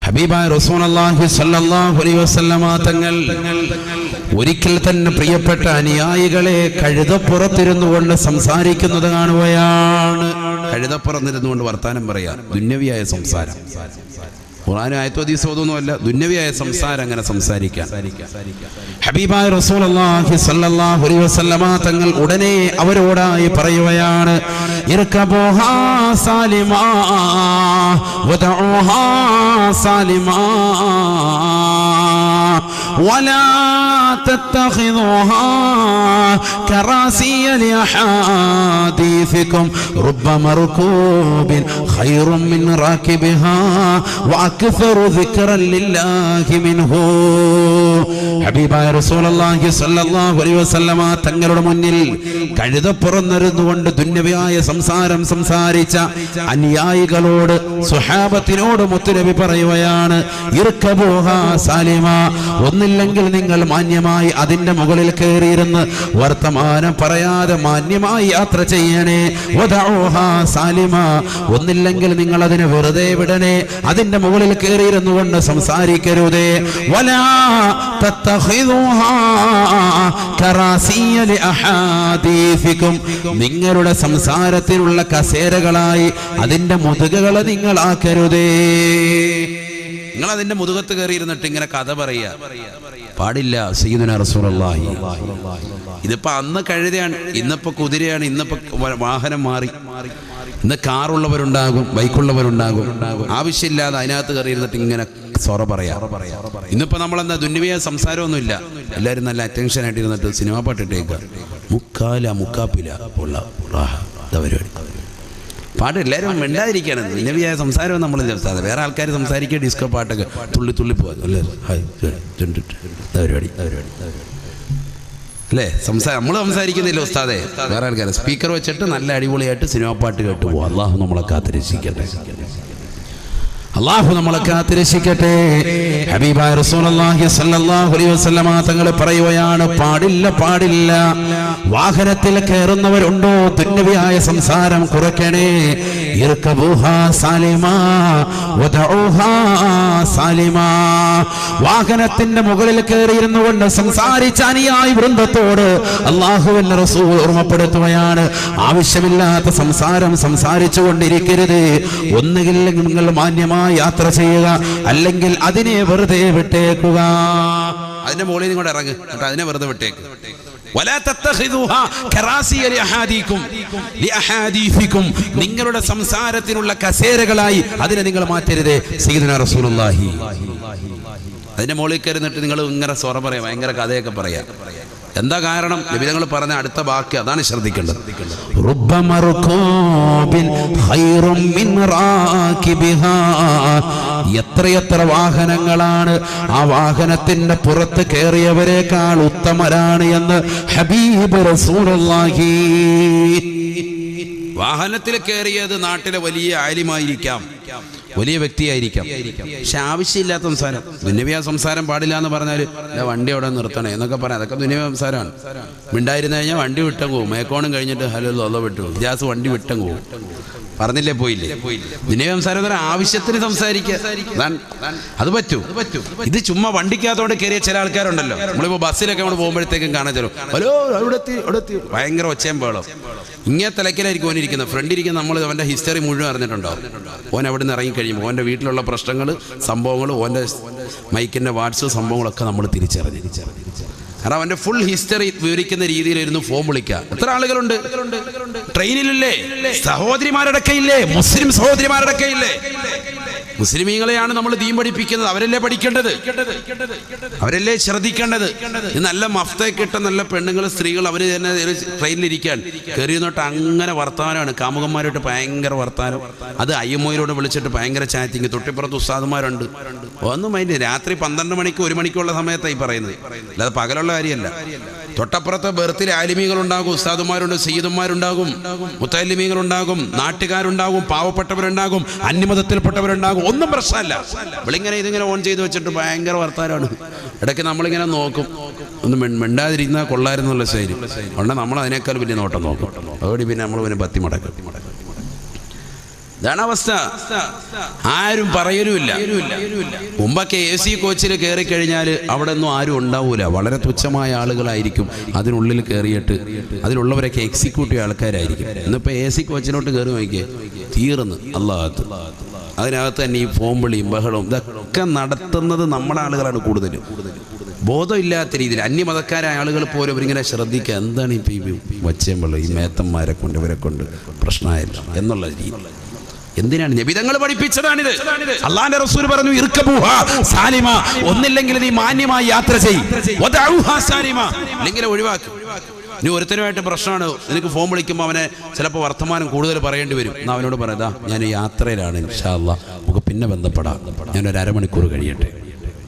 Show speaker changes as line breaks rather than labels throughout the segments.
ഹബീബായ റസൂലുള്ളാഹി സ്വല്ലല്ലാഹു അലൈഹി വസല്ലമ തങ്ങൾ ഒരിക്കൽ തന്നെ പ്രിയപ്പെട്ട അനുയായികളെ കഴുതപ്പുറത്തിരുന്നു കൊണ്ട് സംസാരിക്കുന്നത് കാണുകയാണ്. കഴുതപ്പുറത്തിരുന്നുകൊണ്ട് വർത്താനം പറയാ, ദുന്യവിയായ സംസാരം. ഖുർആനും ആയത്തും ഹദീസും ഒന്നുമല്ല, ദുന്യവിയായ സംസാരം അങ്ങനെ സംസാരിക്കാൻ. ഹബീബായ റസൂലുള്ളാഹി സ്വല്ലല്ലാഹു അലൈഹി വസല്ലമ തങ്ങൾ ഉടനെ അവരോടായി പറയുകയാണ്, ഇർകബൂഹാ സാലിമാ വദഊഹാ സാലിമാ വലാ തത്തഖിദൂഹാ കറാസിയ ലിഅഹാദീസികും റബ്ബ മർകൂബിൻ ഖൈറും മിൻ റാകിബിഹാ വഅക്സറു ദിക്റൻ ലില്ലാഹി മിൻഹു. ഹബീബായ റസൂലുള്ളാഹി സ്വല്ലല്ലാഹു അലൈഹി വസല്ലമ തങ്ങളുടെ മുന്നിൽ കഴുതപ്പുറന്നിരുന്നുകൊണ്ട് ദുന്യവിയായ സംസാരം സംസാരിച്ച അനുയായികളോട്, സ്വഹാബത്തിനോട് മുത്തുനബി പറയുകയാണ്, ഇർകബൂഹാ സാലിമ, ഒന്നില്ലെങ്കിൽ നിങ്ങൾ മാന്യമായി അതിന്റെ മുകളിൽ കയറിയിരുന്ന് വർത്തമാനം പറയാതെ മാന്യമായി യാത്ര ചെയ്യണേ. വദഊഹാ സാലിമ, ഒന്നില്ലെങ്കിൽ നിങ്ങൾ അതിനെ വെറുതെ വിടണേ, അതിന്റെ മുകളിൽ കയറിയിരുന്നു കൊണ്ട് സംസാരിക്കരുതേ. വലാ തത്തഖിദൂഹാ കറാസിയ ലിഅഹാദീസികും, നിങ്ങളുടെ സംസാരത്തിനുള്ള കസേരകളായി അതിന്റെ മുതുകുകളെ നിങ്ങൾ ആക്കരുതേ. നിങ്ങൾ അതിന്റെ മുതുകത്ത് കയറിയിരുന്നിട്ട് ഇങ്ങനെ കഥ പറയാ പാടില്ല. സയ്യിദുനാ റസൂലുള്ളാഹി, ഇതിപ്പോ അന്ന് കഴുതയാണ്, ഇന്നിപ്പോ കുതിരയാണ്, ഇന്നിപ്പോ വാഹനം മാറി. ഇന്ന് കാറുള്ളവരുണ്ടാകും, ബൈക്കുള്ളവരുണ്ടാകും. ആവശ്യമില്ലാതെ അതിനകത്ത് കയറിയിരുന്നിട്ട് ഇങ്ങനെ സൊറ പറയാ. ഇന്നിപ്പോ നമ്മളെന്താ ദുന്യവിയായ സംസാരമൊന്നുമില്ല, എല്ലാവരും നല്ല അറ്റൻഷൻ ആയിട്ട് ഇരുന്നിട്ട് സിനിമ പാട്ടിട്ടേക്കുക, മുക്കാപ്പില ഉള്ള പരിപാടി പാട്ട്. എല്ലാവരും മിണ്ടാതിരിക്കുകയാണ്. ദുന്യവിയായ സംസാരം നമ്മൾ സംസാരം. വേറെ ആൾക്കാർ സംസാരിക്കുക, ഡിസ്കോ പാട്ടൊക്കെ തുള്ളി പോകാം പരിപാടി അല്ലേ? നമ്മൾ സംസാരിക്കുന്നില്ല ഉസ്താദെ, വേറെ ആൾക്കാർ സ്പീക്കർ വെച്ചിട്ട് നല്ല അടിപൊളിയായിട്ട് സിനിമ പാട്ട് കേട്ട് പോകും. അള്ളാഹു നമ്മളെ കാത്തിരക്ഷിക്കട്ടെ, അള്ളാഹു നമ്മളെ കാത്തിരക്ഷിക്കട്ടെ. ഹബീബായ റസൂലുള്ളാഹി സ്വല്ലല്ലാഹു അലൈഹി വസല്ലമ തങ്ങൾ പറയുകയാണ്, പാടില്ല. വാഹനത്തിൽ കയറുന്നവരുണ്ടോ, ദുന്യവിയായ സംസാരം കുറയ്ക്കണേ. ഇർകബൂഹാ സാലിമാ വദഊഹാ സാലിമാ, വാഹനത്തിന്റെ മുകളിൽ കയറിയിരുന്നു കൊണ്ട് സംസാരിച്ച അനുയായി വൃന്ദത്തോട് അല്ലാഹുവിന്റെ റസൂൽ ഓർമ്മപ്പെടുത്തുകയാണ്, ആവശ്യമില്ലാത്ത സംസാരം സംസാരിച്ചു കൊണ്ടിരിക്കരുത്. ഒന്നുകിൽ നിങ്ങൾ മാന്യമായി യാത്ര ചെയ്യുക, അല്ലെങ്കിൽ അതിനെ വെറുതെ വിട്ടേക്കുക. അതിന്റെ മുകളിൽ നിങ്ങൾ ഇറങ്ങ്, അതിനെ വെറുതെ വിട്ടേക്ക്. നിങ്ങളുടെ സംസാരത്തിനുള്ള കസേരകളായി അതിനെ നിങ്ങൾ മാറ്റരുതേ. സയ്യിദുനാ റസൂലുള്ളാഹി, അതിന്റെ മുകളിൽ കയറിന്നിട്ട് നിങ്ങൾ ഇങ്ങനെ സൊറ പറയാം, ഭയങ്കര കഥയൊക്കെ പറയാം. എന്താ കാരണം? നബി തങ്ങൾ പറഞ്ഞ അടുത്ത വാക്യം അതാണ് ശ്രദ്ധിക്കേണ്ടത്. എത്രയെത്ര വാഹനങ്ങളാണ് ആ വാഹനത്തിന്റെ പുറത്ത് കയറിയവരെക്കാൾ ഉത്തമരാണ് എന്ന് ഹബീബ് റസൂലുള്ളാഹി. വാഹനത്തിൽ കയറിയത് നാട്ടിലെ വലിയ ആലിമായിരിക്കാം, വലിയ വ്യക്തിയായിരിക്കാം, പക്ഷെ ആവശ്യമില്ലാത്ത സംസാരം, ദുന്യവിയായ സംസാരം പാടില്ല എന്ന് പറഞ്ഞാൽ വണ്ടി അവിടെ നിർത്തണേ എന്നൊക്കെ പറയാം. അതൊക്കെ ദുന്യവിയായ സംസാരമാണ്. മിണ്ടായിരുന്നു കഴിഞ്ഞാൽ വണ്ടി വിട്ടം പോകും. മേക്കോണം കഴിഞ്ഞിട്ട് ഹലോ അല്ല വിട്ടു ജാസ് വണ്ടി വിട്ടം പോകും. പറഞ്ഞില്ലേ, പോയില്ലേ? ദുന്യവിയായ സംസാരം ആവശ്യത്തിന് സംസാരിക്കുക, അത് പറ്റൂ. ഇത് ചുമ്മാ വണ്ടിക്കകത്തോടെ കയറിയ ചില ആൾക്കാരുണ്ടല്ലോ, നമ്മളിപ്പോ ബസ്സിലൊക്കെ നമ്മൾ പോകുമ്പോഴത്തേക്കും കാണാൻ തരും, ഹലോ അവിടെ എത്തി ഭയങ്കര ഒച്ചയും ബഹളം. ഇങ്ങനെ തിലക്കിലായിരിക്കും ഓനിരിക്കുന്നത്. ഫ്രണ്ടിരിക്കുന്ന നമ്മൾ അവൻ്റെ ഹിസ്റ്ററി മുഴുവൻ അറിഞ്ഞിട്ടുണ്ടാവും. ഓൻ അവിടെ നിന്ന് ഇറങ്ങിക്കഴിയുമ്പോൾ ഓൻ്റെ വീട്ടിലുള്ള പ്രശ്നങ്ങൾ, സംഭവങ്ങൾ, ഓൻ്റെ മൈക്കിൻ്റെ വാട്സ് സംഭവങ്ങളൊക്കെ നമ്മൾ തിരിച്ചറിഞ്ഞു. കാരണം അവൻ്റെ ഫുൾ ഹിസ്റ്ററി വിവരിക്കുന്ന രീതിയിലായിരുന്നു ഫോം വിളിക്കുക. എത്ര ആളുകളുണ്ട് ട്രെയിനിലില്ലേ, സഹോദരിമാരടക്കയില്ലേ, മുസ്ലിം സഹോദരിമാരടക്കയില്ലേ. മുസ്ലിമീങ്ങളെയാണ് നമ്മൾ ദീൻ പഠിപ്പിക്കുന്നത്, അവരല്ലേ പഠിക്കേണ്ടത്, അവരല്ലേ ശ്രദ്ധിക്കേണ്ടത്. ഇത് നല്ല മഫ്തയൊക്കെ ഇട്ട നല്ല പെണ്ണുങ്ങൾ, സ്ത്രീകൾ, അവർ തന്നെ ട്രെയിനിലിരിക്കാൻ കയറിയെന്നോട്ട് അങ്ങനെ വർത്തമാനമാണ്, കാമുകന്മാരോട്ട് ഭയങ്കര വർത്തമാനം. അത് IMOയിലൂടെ വിളിച്ചിട്ട് ഭയങ്കര ചാറ്റിങ്. തൊട്ടിപ്പുറത്ത് ഉസ്താദുമാരുണ്ട്. ഒന്നും അതിൻ്റെ രാത്രി 12 മണിക്ക് 1 മണിക്കുള്ള സമയത്തായി പറയുന്നത്, അല്ലാതെ പകലുള്ള കാര്യമല്ല. തൊട്ടപ്പുറത്തെ ബർത്തിൽ ആലിമീങ്ങളുണ്ടാകും, ഉസ്താദുമാരുണ്ട്, സയ്യിദുമാരുണ്ടാകും, മുത്തല്ലിമീങ്ങളുണ്ടാകും, നാട്ടുകാരുണ്ടാകും, പാവപ്പെട്ടവരുണ്ടാകും, അന്യമതത്തിൽപ്പെട്ടവരുണ്ടാകും. ഒന്നും പ്രശ്നമല്ല. ഇവളിങ്ങനെ ഇതിങ്ങനെ ഓൺ ചെയ്ത് വെച്ചിട്ട് ഭയങ്കര വർത്താനമാണ്. ഇടയ്ക്ക് നമ്മളിങ്ങനെ നോക്കും, ഒന്ന് മിണ്ടാതിരിക്കുന്ന കൊള്ളായിരുന്നുള്ള ശൈലി ഉണ്ട്. നമ്മൾ അതിനേക്കാൾ വലിയ നോട്ടം നോക്കും. അതോടെ പിന്നെ നമ്മൾ പിന്നെ പത്തി മടക്കും. ഇതാണ് അവസ്ഥ. ആരും പറയലുമില്ല. മുമ്പൊക്കെ AC കോച്ചിൽ കയറി കഴിഞ്ഞാൽ അവിടെ ഒന്നും ആരും ഉണ്ടാവൂല, വളരെ തുച്ഛമായ ആളുകളായിരിക്കും അതിനുള്ളിൽ കയറിയിട്ട്. അതിലുള്ളവരൊക്കെ എക്സിക്യൂട്ടീവ് ആൾക്കാരായിരിക്കും. ഇന്നിപ്പോൾ AC കോച്ചിലോട്ട് കയറി നോക്കിയേ, തീർന്ന് അല്ലാഹത്ത്. അതിനകത്ത് തന്നെ ഈ ഫോം വിളിയും ബഹളവും ഇതൊക്കെ നടത്തുന്നത് നമ്മുടെ ആളുകളാണ് കൂടുതൽ. ബോധമില്ലാത്ത രീതിയിൽ അന്യമതക്കാരായ ആളുകൾ പോലും അവരിങ്ങനെ ശ്രദ്ധിക്കുക, എന്താണ് ഇപ്പം ഈ വച്ചേമ്പള്, ഈ മേത്തന്മാരെ കൊണ്ട് ഇവരെ കൊണ്ട് പ്രശ്നമായില്ല എന്നുള്ള രീതി. എന്തിനാണ് നബിതങ്ങൾ പഠിപ്പിച്ചതാണിത്. അള്ളാന്റെ റസൂൽ പറഞ്ഞു, ഇർക്കബൂഹാ സാലിമ, ഒന്നില്ലെങ്കിൽ നീ മാന്യമായി യാത്ര ചെയ്യ്, വദഊഹാ സാലിമ, അല്ലെങ്കിൽ ഒഴിവാക്ക്. ഇനി ഒരുത്തനുമായിട്ട് പ്രശ്നമാണ്, നിനക്ക് ഫോൺ വിളിക്കുമ്പോൾ അവനെ ചിലപ്പോൾ വർത്തമാനം കൂടുതൽ പറയേണ്ടി വരും. എന്നാൽ അവനോട് പറയാ, ഞാൻ യാത്രയിലാണ്, ഇൻഷാ അല്ലാഹ് നമുക്ക് പിന്നെ ബന്ധപ്പെടാം, ഞാനൊരു അരമണിക്കൂർ കഴിയട്ടെ.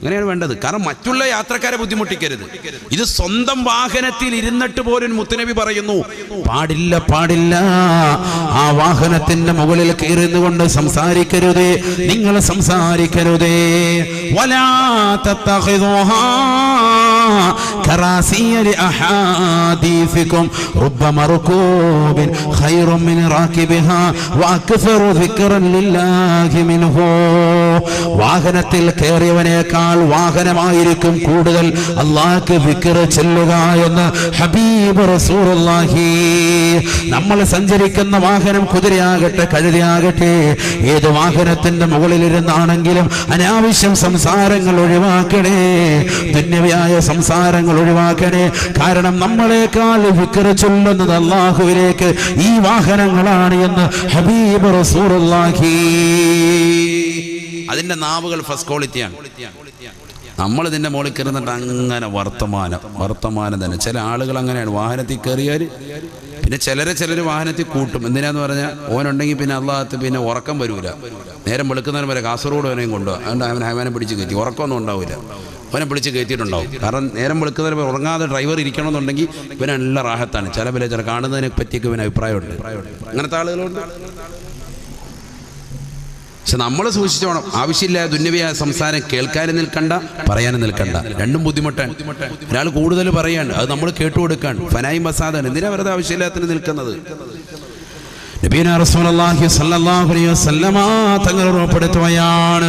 അങ്ങനെയാണ് വേണ്ടത്. കാരണം മറ്റുള്ള യാത്രക്കാരെ ബുദ്ധിമുട്ടിക്കരുത്. ഇത് സ്വന്തം വാഹനത്തിൽ ഇരുന്നിട്ട് പോലും മുത്തുനബി പറയുന്നു, പാടില്ല പാടില്ല, ആ വാഹനത്തിന്റെ മുകളിൽ കയറിന്നുകൊണ്ട് സംസാരിക്കരുതേ, നിങ്ങൾ സംസാരിക്കരുതേ. വലാ തത്തഖിദൂഹാ കറാസിയ ലിഅഹാദീസികും റബ്ബ മർകൂബിൻ ഖൈറും മിൻ റാകിബിഹാ വഅക്സറു ദിക്റൻ ലില്ലാഹി മിൻഹു. വാഹനത്തിൽ കയറിയവനേക്കാൾ വാഹനമായിരിക്കും കൂടുതൽ അല്ലാഹുവിന്റെ ദിക്ർ ചൊല്ലുക എന്ന് ഹബീബ് റസൂലുള്ളാഹി. നമ്മൾ സഞ്ചരിക്കുന്ന വാഹനം കുതിരയാകട്ടെ കഴുതയാകട്ടെ, ഏത് വാഹനത്തിന്റെ മുകളിലിരുന്നാണെങ്കിലും അനാവശ്യം സംസാരങ്ങൾ ഒഴിവാക്കണേ, ദുന്യവിയായ സംസാരങ്ങൾ ഒഴിവാക്കണേ. കാരണം നമ്മളെക്കാൾ ദിക്ർ ചൊല്ലുന്നത് അല്ലാഹുവിലേക്ക് ഈ വാഹനങ്ങളാണ് എന്ന് ഹബീബ് റസൂലുള്ളാഹി. അതിന്റെ നാവുകൾ ഫസ്റ്റ് ക്വാളിറ്റിയാണ്. നമ്മൾ ഇതിന്റെ മുകളിൽ കയറുന്നിട്ട് അങ്ങനെ വർത്തമാനം തന്നെ. ചില ആളുകൾ അങ്ങനെയാണ്, വാഹനത്തിൽ കയറിയാൽ പിന്നെ ചിലർ വാഹനത്തിൽ കൂട്ടും. എന്തിനാന്ന് പറഞ്ഞാൽ ഓനുണ്ടെങ്കിൽ പിന്നെ അള്ളാഹത്ത് പിന്നെ ഉറക്കം വരൂല. നേരം വെളുക്കുന്നവരെ വരെ കാസർഗോഡ് അവനെയും കൊണ്ടുപോകും. അതുകൊണ്ട് അവനെ പിടിച്ച് കയറ്റി, ഉറക്കമൊന്നും ഉണ്ടാവില്ല, അവനെ പിടിച്ച് കയറ്റിയിട്ടുണ്ടാവും. കാരണം നേരം വെളുക്കുന്നവരെ ഉറങ്ങാതെ ഡ്രൈവർ ഇരിക്കണമെന്നുണ്ടെങ്കിൽ ഇവനെ നല്ല റാഹത്താണ്. ചില കാണുന്നതിനെ പറ്റിയൊക്കെ ഇവന് അഭിപ്രായമുണ്ട്. അങ്ങനത്തെ ആളുകളുണ്ട്. പക്ഷെ നമ്മൾ സൂക്ഷിച്ചോണം, ആവശ്യമില്ലായ ദുന്യവിയായ സംസാരം കേൾക്കാനും നിൽക്കണ്ട, പറയാനും നിൽക്കണ്ട. രണ്ടും ബുദ്ധിമുട്ടാണ്. ഒരാൾ കൂടുതൽ പറയാണ്, അത് നമ്മൾ കേട്ടുകൊടുക്കാൻ ഫനായി മസാദാണ്. എന്തിനാ വെറുതെ ആവശ്യമില്ലാത്തതിന് നിൽക്കുന്നത്? നബിയുനാ റസൂലുള്ളാഹി സ്വല്ലല്ലാഹു അലൈഹി വസല്ലമ തങ്ങൾ ഉറപ്പെടുത്തുകയാണ്,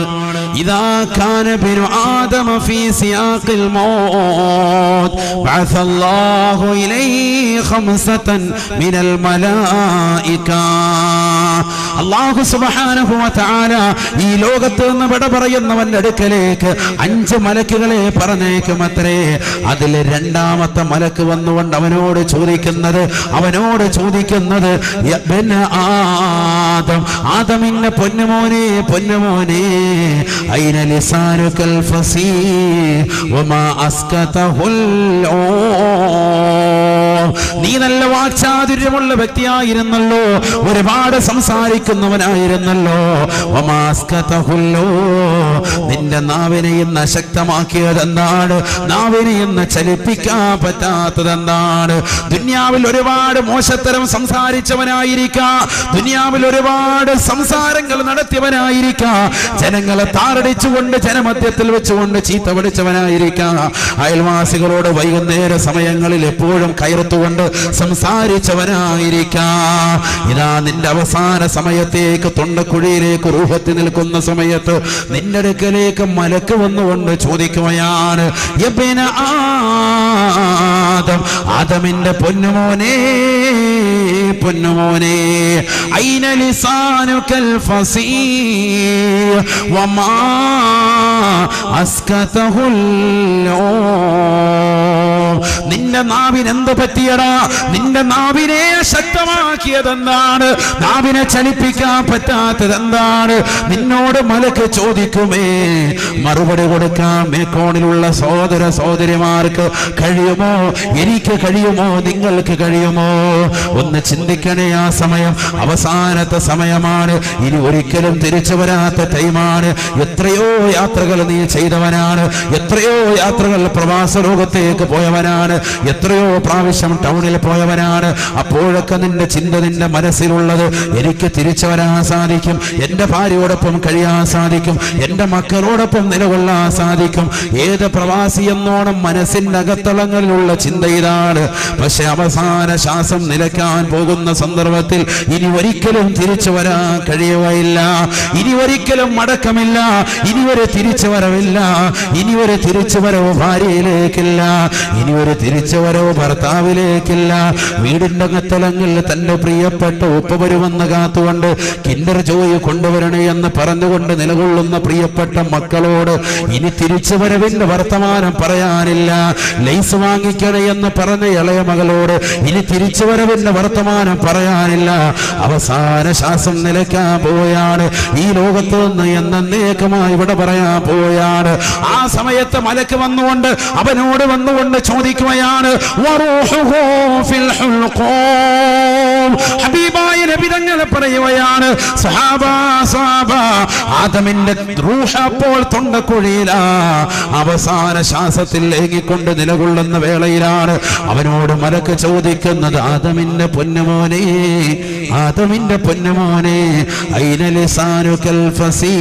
ഇദാ കാന ബിനു ആദമ ഫീ സിയാഖിൽ മൗത് ബഅസല്ലാഹു ഇലൈഹി ഖംസതൻ മിനൽ മലായിക. അല്ലാഹു സുബ്ഹാനഹു വ തആല ഈ ലോകത്ത് നിന്ന് വിട പറയുന്നവന്റെ അടുക്കലേക്ക് 5 മലക്കുകളെ പറഞ്ഞേക്കുമത്രേ. അതിൽ രണ്ടാമത്തെ മലക്ക് വന്നുകൊണ്ട് അവനോട് ചോദിക്കുന്നത് ആദം, ആദമിന്റെ പൊന്നുമോനെ ഐന ലിസാനുകൽ ഫസീഹ് വമാ അസ്കതഹുൽ. നീ നല്ല വാക്ചാതുര്യമുള്ള വ്യക്തിയായിരുന്നല്ലോ, ഒരുപാട് സംസാരിക്കുന്നവനായിരുന്നല്ലോ. വമാ അസ്കതഹുൽ, നിന്റെ നാവിനെ ഇന്ന് അശക്തമാക്കിയതെന്താണ്? നാവിനെ ഇന്ന് ചലിപ്പിക്കാൻ പറ്റാത്തതെന്താണ്? ദുനിയാവിൽ ഒരുപാട് മോശത്തരം സംസാരിച്ചവനായിരിക്കാം, ദുനിയാവിൽ ഒരുപാട് സംസാരങ്ങൾ നടത്തിയവനായിരിക്കാം, ജനങ്ങളെ താറടിച്ചുകൊണ്ട് ജനമധ്യത്തിൽ വെച്ചുകൊണ്ട് ചീത്ത വിളിച്ചവനായിരിക്കാം, അയൽവാസികളോട് വൈകുന്നേര സമയങ്ങളിൽ എപ്പോഴും കയർത്തുകൊണ്ട് സംസാരിച്ചവനായിരിക്കാം. ഇതാ നിന്റെ അവസാന സമയത്തേക്ക് തൊണ്ടക്കുഴിയിലേക്ക് റൂഹത്തി നിൽക്കുന്ന സമയത്ത് നിന്റെ അടുക്കലേക്ക് മലക്ക് വന്നുകൊണ്ട് ചോദിക്കുകയാണ്, യബ്ന ആദം, ആദമിന്റെ പൊന്നുമോനെ ഐന ലിസാനുകൽ ഫസീഹ് വമാ അസ്കതഹുൽ. നിന്റെ നാവിന് എന്ത് പറ്റിയടാ? നിന്റെ നാവിനെ ശക്തമാക്കിയതെന്താണ്? നാവിനെ ചലിപ്പിക്കാൻ പറ്റാത്തതെന്താണ്? നിന്നോട് മലക്ക് ചോദിക്കുമേ, മറുപടി കൊടുക്കാൻ മേക്കോണിലുള്ള സഹോദര സഹോദരിമാർക്ക് കഴിയുമോ? എനിക്ക് കഴിയുമോ? നിങ്ങൾക്ക് കഴിയുമോ? ഒന്ന് ചിന്തിക്കണേ. ആ സമയം അവസാനത്തെ സമയമാണ്, ഇനി ഒരിക്കലും തിരിച്ചു വരാത്ത ടൈമാണ്. എത്രയോ യാത്രകൾ നീ ചെയ്തവനാണ്, എത്രയോ യാത്രകൾ പ്രവാസ ലോകത്തേക്ക് പോയവനാണ്,
എത്രയോ പ്രാവശ്യം ടൗണിൽ പോയവനാണ്. അപ്പോഴൊക്കെ നിന്റെ ചിന്ത, നിന്റെ മനസ്സിലുള്ളത് എനിക്ക് തിരിച്ചു വരാൻ സാധിക്കും, എന്റെ ഭാര്യയോടൊപ്പം കഴിയാൻ സാധിക്കും, എന്റെ മക്കളോടൊപ്പം നിലകൊള്ളാൻ സാധിക്കും. ഏത് പ്രവാസി എന്നോണം മനസ്സിന്റെ അകത്തളങ്ങളിലുള്ള ചിന്ത ഇതാണ്. പക്ഷെ അവസാന ശ്വാസം നിലയ്ക്കാൻ പോകുന്ന സന്ദർഭത്തിൽ ഇനി ഒരിക്കലും തിരിച്ചു വരാൻ കഴിയുകയില്ല, ഇനി ഒരിക്കലും മടക്കമില്ല, ഇനി ഒരു തിരിച്ചു വരവില്ല, ഇനി ഒരു തിരിച്ചു വരവ് ഭാര്യയിലേക്കില്ല, ഇനി ഒരു തിരിച്ചു വരവ് ഭർത്താവിലേക്കില്ല. വീടിന്റെ അകത്തളങ്ങളിൽ തന്റെ പ്രിയപ്പെട്ട ഉപ്പ വരുമെന്ന് കാത്തുകൊണ്ട് കിൻഡർ ജോയ് കൊണ്ടുവരണേ എന്ന് പറഞ്ഞുകൊണ്ട് നിലകൊള്ളുന്ന പ്രിയപ്പെട്ട മക്കളോട് ഇനി തിരിച്ചു വരവിന്റെ വർത്തമാനം പറയാനില്ല. ലൈസ് വാങ്ങിക്കണേ എന്ന് പറഞ്ഞ ഇളയ മകളോട് ഇനി തിരിച്ചു വരവിന്റെ വർത്തമാനം പറയാനില്ല. അവസാന ശ്വാസം നിലയ്ക്കാൻ പോവുകയാണ്, ഈ ലോകത്ത് നിന്ന് എന്നേക്കമായി ഇവിടെ പറയാൻ പോവുകയാണ്. ആ സമയത്ത് മലക്ക് വന്നുകൊണ്ട് അവനോട് വന്നുകൊണ്ട് ചോദിക്കുകയാണ്, ഹബീബായ നബി തങ്ങൾ പറയുകയാണ്, സഹാബാ സഹാബാ, ആദമിന്റെ റൂഹ് അപ്പോൾ തൊണ്ടക്കുഴിയിലാ, അവസാന ശ്വാസത്തിൽ ഏങ്ങിക്കൊണ്ട് നിലകൊള്ളുന്ന വേളയിലാണ് അവനോട് മലക്ക് ചോദിക്കുന്നത്, ആദമിന്റെ പൊന്നുമോനെ, ആദമിന്റെ പൊന്നുമോനെ, ഐന ലിസാനുകൽ ഫസീ,